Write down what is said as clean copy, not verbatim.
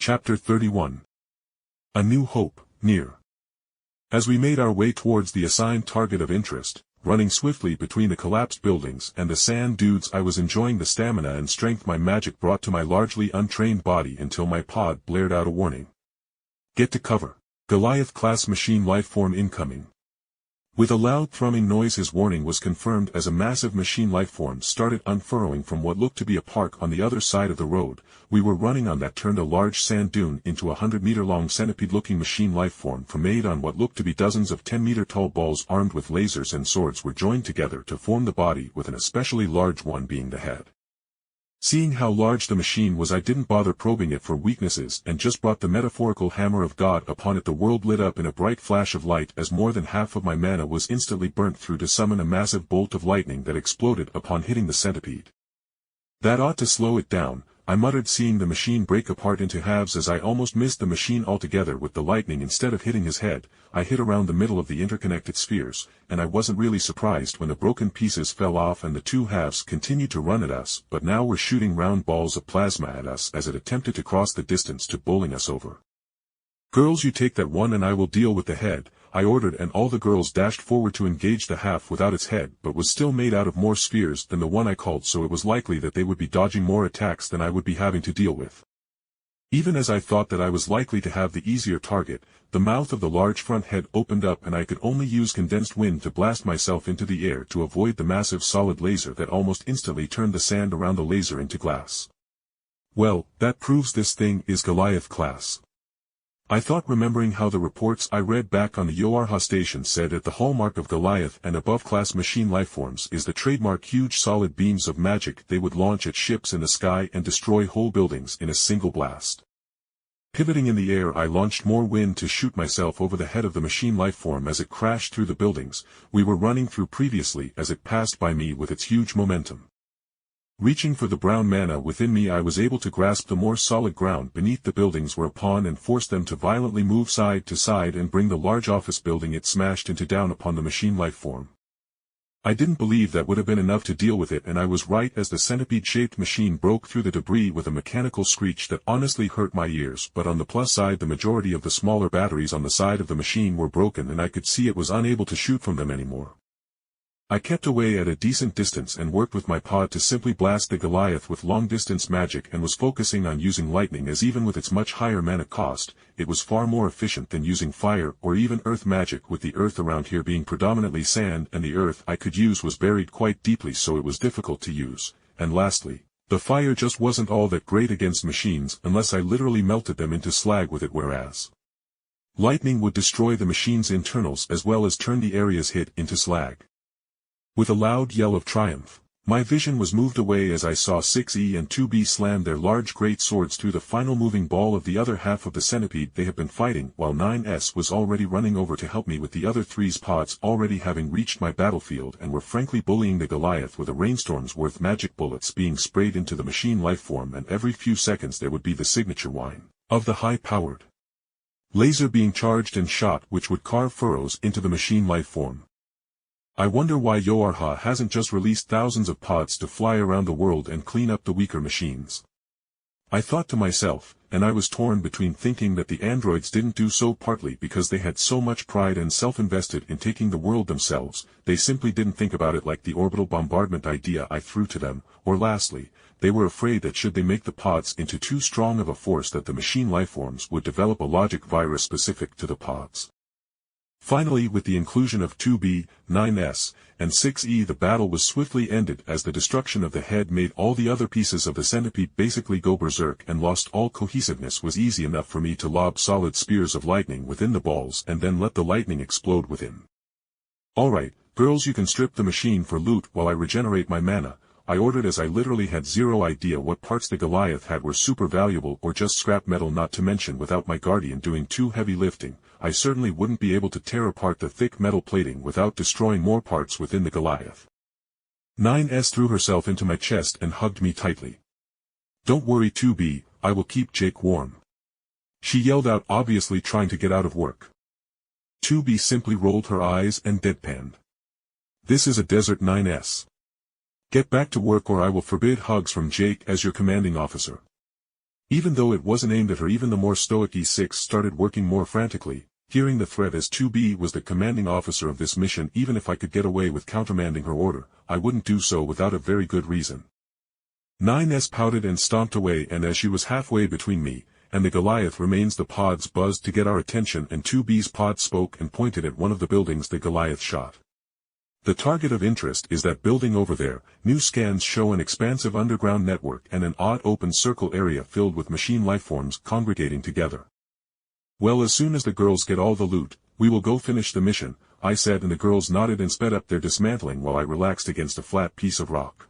Chapter 31. A New Hope, Nier. As we made our way towards the assigned target of interest, running swiftly between the collapsed buildings and the sand dunes, I was enjoying the stamina and strength my magic brought to my largely untrained body until my pod blared out a warning. Get to cover. Goliath-class machine lifeform incoming. With a loud thrumming noise, his warning was confirmed as a massive machine lifeform started unfurrowing from what looked to be a park on the other side of the road we were running on that turned a large sand dune into a 100-meter-long centipede-looking machine lifeform made on what looked to be dozens of 10-meter-tall balls armed with lasers and swords were joined together to form the body, with an especially large one being the head. Seeing how large the machine was, I didn't bother probing it for weaknesses and just brought the metaphorical hammer of God upon it. The world lit up in a bright flash of light as more than half of my mana was instantly burnt through to summon a massive bolt of lightning that exploded upon hitting the centipede. That ought to slow it down, I muttered, seeing the machine break apart into halves as I almost missed the machine altogether with the lightning. Instead of hitting his head, I hit around the middle of the interconnected spheres, and I wasn't really surprised when the broken pieces fell off and the two halves continued to run at us, but now were shooting round balls of plasma at us as it attempted to cross the distance to bowling us over. "Girls, you take that one and I will deal with the head," I ordered, and all the girls dashed forward to engage the half without its head, but was still made out of more spheres than the one I called, so it was likely that they would be dodging more attacks than I would be having to deal with. Even as I thought that I was likely to have the easier target, the mouth of the large front head opened up and I could only use condensed wind to blast myself into the air to avoid the massive solid laser that almost instantly turned the sand around the laser into glass. Well, that proves this thing is Goliath class, I thought, remembering how the reports I read back on the Yorha station said that the hallmark of Goliath and above-class machine lifeforms is the trademark huge solid beams of magic they would launch at ships in the sky and destroy whole buildings in a single blast. Pivoting in the air, I launched more wind to shoot myself over the head of the machine lifeform as it crashed through the buildings we were running through previously as it passed by me with its huge momentum. Reaching for the brown mana within me, I was able to grasp the more solid ground beneath the buildings we're upon and force them to violently move side to side and bring the large office building it smashed into down upon the machine lifeform. I didn't believe that would have been enough to deal with it, and I was right as the centipede-shaped machine broke through the debris with a mechanical screech that honestly hurt my ears. But on the plus side, the majority of the smaller batteries on the side of the machine were broken and I could see it was unable to shoot from them anymore. I kept away at a decent distance and worked with my pod to simply blast the Goliath with long-distance magic, and was focusing on using lightning, as even with its much higher mana cost, it was far more efficient than using fire or even earth magic, with the earth around here being predominantly sand and the earth I could use was buried quite deeply, so it was difficult to use. And lastly, the fire just wasn't all that great against machines unless I literally melted them into slag with it, whereas lightning would destroy the machine's internals as well as turn the areas hit into slag. With a loud yell of triumph, my vision was moved away as I saw 6E and 2B slam their large great swords through the final moving ball of the other half of the centipede they had been fighting, while 9S was already running over to help me, with the other 3's pods already having reached my battlefield and were frankly bullying the Goliath with a rainstorm's worth magic bullets being sprayed into the machine lifeform, and every few seconds there would be the signature whine of the high-powered laser being charged and shot, which would carve furrows into the machine lifeform. I wonder why Yorha hasn't just released thousands of pods to fly around the world and clean up the weaker machines, I thought to myself, and I was torn between thinking that the androids didn't do so partly because they had so much pride and self-invested in taking the world themselves, they simply didn't think about it like the orbital bombardment idea I threw to them, or lastly, they were afraid that should they make the pods into too strong of a force that the machine lifeforms would develop a logic virus specific to the pods. Finally, with the inclusion of 2B, 9S, and 6E, the battle was swiftly ended as the destruction of the head made all the other pieces of the centipede basically go berserk and lost all cohesiveness. Was easy enough for me to lob solid spears of lightning within the balls and then let the lightning explode within. "Alright, girls, you can strip the machine for loot while I regenerate my mana," I ordered, as I literally had zero idea what parts the Goliath had were super valuable or just scrap metal, not to mention without my guardian doing too heavy lifting, I certainly wouldn't be able to tear apart the thick metal plating without destroying more parts within the Goliath. 9S threw herself into my chest and hugged me tightly. "Don't worry 2B, I will keep Jake warm," she yelled out, obviously trying to get out of work. 2B simply rolled her eyes and deadpanned. "This is a desert, 9S. Get back to work or I will forbid hugs from Jake as your commanding officer." Even though it wasn't aimed at her, even the more stoic E6 started working more frantically, hearing the threat as 2B was the commanding officer of this mission. Even if I could get away with countermanding her order, I wouldn't do so without a very good reason. 9S pouted and stomped away, and as she was halfway between me and the Goliath remains, the pods buzzed to get our attention, and 2B's pod spoke and pointed at one of the buildings the Goliath shot. The target of interest is that building over there. New scans show an expansive underground network and an odd open circle area filled with machine lifeforms congregating together. Well, as soon as the girls get all the loot, we will go finish the mission, I said, and the girls nodded and sped up their dismantling while I relaxed against a flat piece of rock.